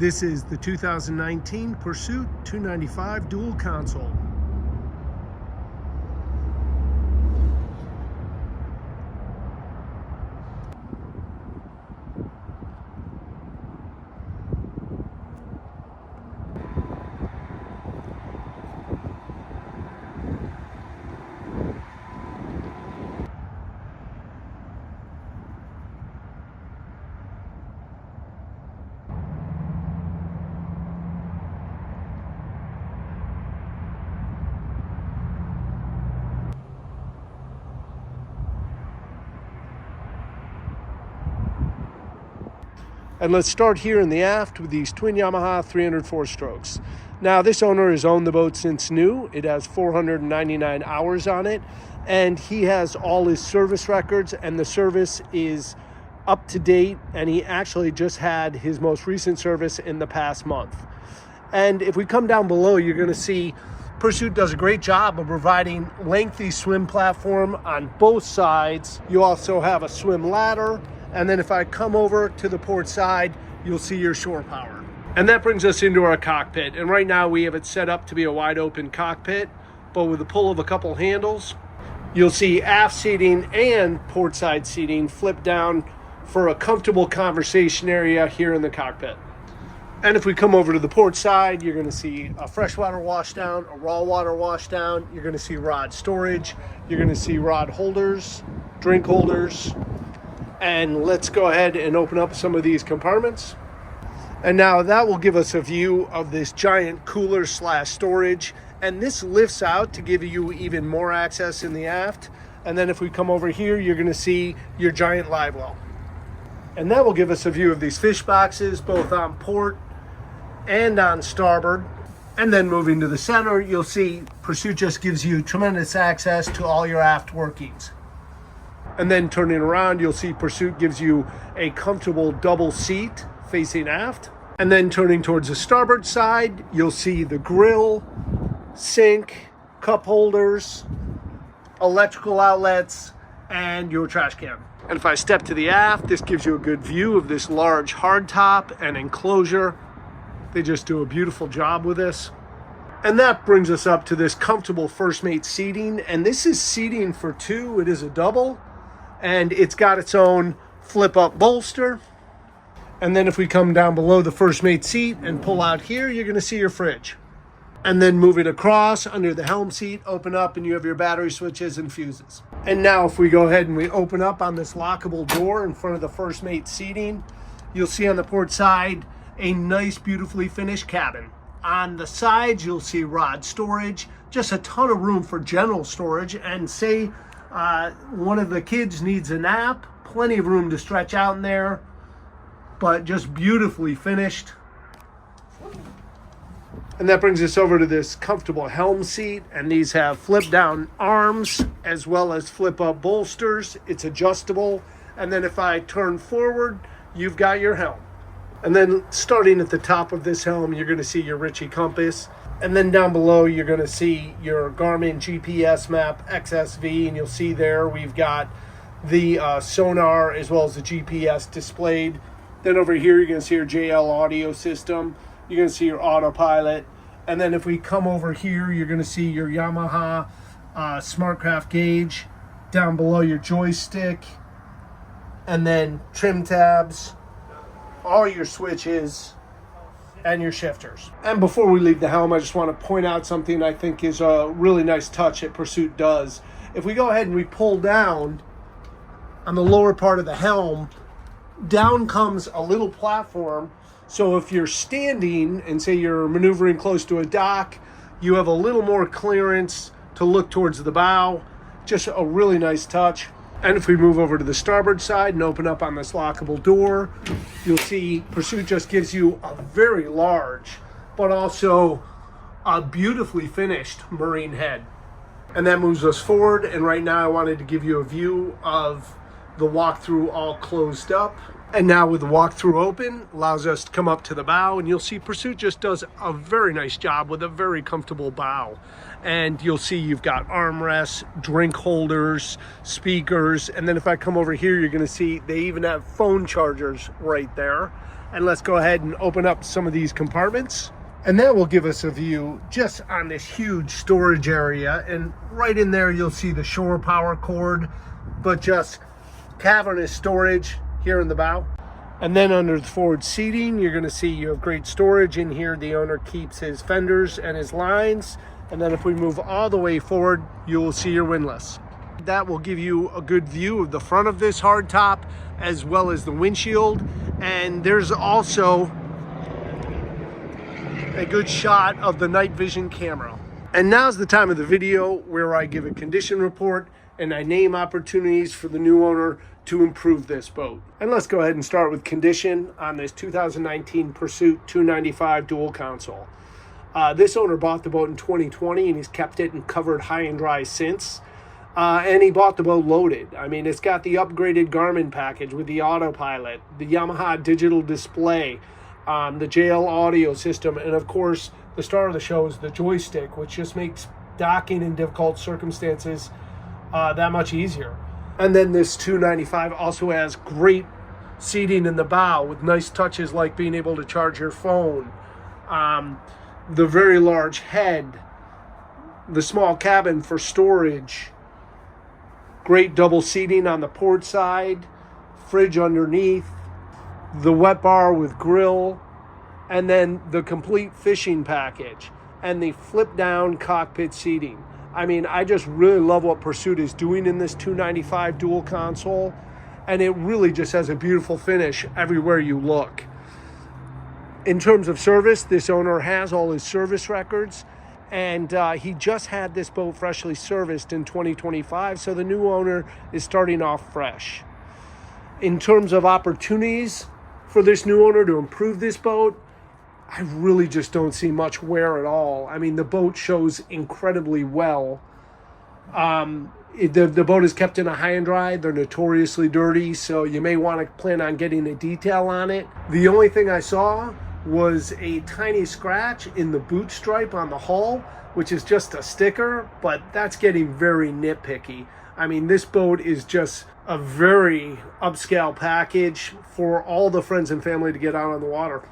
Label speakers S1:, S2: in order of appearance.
S1: This is the 2019 Pursuit 295 dual console. And let's start here in the aft with these twin Yamaha 304 strokes. Now, this owner has owned the boat since new. It has 499 hours on it, and he has all his service records, and the service is up to date, and he actually just had his most recent service in the past month. And if we come down below, you're going to see Pursuit does a great job of providing lengthy swim platform on both sides. You also have a swim ladder. And then if I come over to the port side, you'll see your shore power. And that brings us into our cockpit. And right now we have it set up to be a wide open cockpit, but with the pull of a couple handles, you'll see aft seating and port side seating flip down for a comfortable conversation area here in the cockpit. And if we come over to the port side, you're gonna see a freshwater washdown, a raw water washdown. You're gonna see rod storage. You're gonna see rod holders, drink holders. And let's go ahead and open up some of these compartments. And now that will give us a view of this giant cooler slash storage. And this lifts out to give you even more access in the aft. And then if we come over here, you're gonna see your giant live well. And that will give us a view of these fish boxes, both on port and on starboard. And then moving to the center, you'll see Pursuit just gives you tremendous access to all your aft workings. And then turning around, you'll see Pursuit gives you a comfortable double seat facing aft. And then turning towards the starboard side, you'll see the grill, sink, cup holders, electrical outlets, and your trash can. And if I step to the aft, this gives you a good view of this large hardtop and enclosure. They just do a beautiful job with this. And that brings us up to this comfortable first mate seating. And this is seating for two. It is a double. And it's got its own flip-up bolster. And then if we come down below the first mate seat and pull out here, you're going to see your fridge. And then move it across under the helm seat, open up, and you have your battery switches and fuses. And now if we go ahead and we open up on this lockable door in front of the first mate seating, you'll see on the port side a nice, beautifully finished cabin. On the sides, you'll see rod storage, just a ton of room for general storage, and say one of the kids needs a nap, plenty of room to stretch out in there, but just beautifully finished. And that brings us over to this comfortable helm seat, and these have flip down arms as well as flip up bolsters. It's adjustable. And then if I turn forward, you've got your helm. And then starting at the top of this helm, you're going to see your Ritchie compass. And then down below, you're going to see your Garmin GPS map XSV, and you'll see there we've got the sonar as well as the GPS displayed. Then over here, you're going to see your JL audio system. You're going to see your autopilot. And then if we come over here, you're going to see your Yamaha SmartCraft gauge. Down below, your joystick. And then trim tabs, all your switches, and your shifters. And before we leave the helm, I just want to point out something I think is a really nice touch that Pursuit does. If we go ahead and we pull down on the lower part of the helm, down comes a little platform. So if you're standing and say you're maneuvering close to a dock, you have a little more clearance to look towards the bow. Just a really nice touch. And if we move over to the starboard side and open up on this lockable door, you'll see Pursuit just gives you a very large, but also a beautifully finished marine head. And that moves us forward. And right now I wanted to give you a view of the walkthrough all closed up. And now with the walkthrough open, allows us to come up to the bow, and you'll see Pursuit just does a very nice job with a very comfortable bow. And you'll see you've got armrests, drink holders, speakers, and then if I come over here, you're gonna see they even have phone chargers right there. And let's go ahead and open up some of these compartments. And that will give us a view just on this huge storage area. And right in there, you'll see the shore power cord, but just cavernous storage here in the bow. And then under the forward seating, you're going to see you have great storage in here. The owner keeps his fenders and his lines. And then if we move all the way forward, you will see your windlass. That will give you a good view of the front of this hardtop as well as the windshield. And there's also a good shot of the night vision camera. And now's the time of the video where I give a condition report and I name opportunities for the new owner to improve this boat. And let's go ahead and start with condition on this 2019 Pursuit 295 dual console. This owner bought the boat in 2020 and he's kept it and covered high and dry since. And he bought the boat loaded. I mean, it's got the upgraded Garmin package with the autopilot, the Yamaha digital display, the JL audio system, and of course, the star of the show is the joystick, which just makes docking in difficult circumstances that much easier. And then this 295 also has great seating in the bow with nice touches like being able to charge your phone, the very large head, the small cabin for storage, great double seating on the port side, fridge underneath, the wet bar with grill, and then the complete fishing package and the flip down cockpit seating. I mean, I just really love what Pursuit is doing in this 295 dual console, and it really just has a beautiful finish everywhere you look. In terms of service, this owner has all his service records, and he just had this boat freshly serviced in 2025, so the new owner is starting off fresh. In terms of opportunities for this new owner to improve this boat, I really just don't see much wear at all. I mean, the boat shows incredibly well. The boat is kept in a high and dry. They're notoriously dirty, so you may want to plan on getting a detail on it. The only thing I saw was a tiny scratch in the boot stripe on the hull, which is just a sticker, but that's getting very nitpicky. I mean, this boat is just a very upscale package for all the friends and family to get out on the water.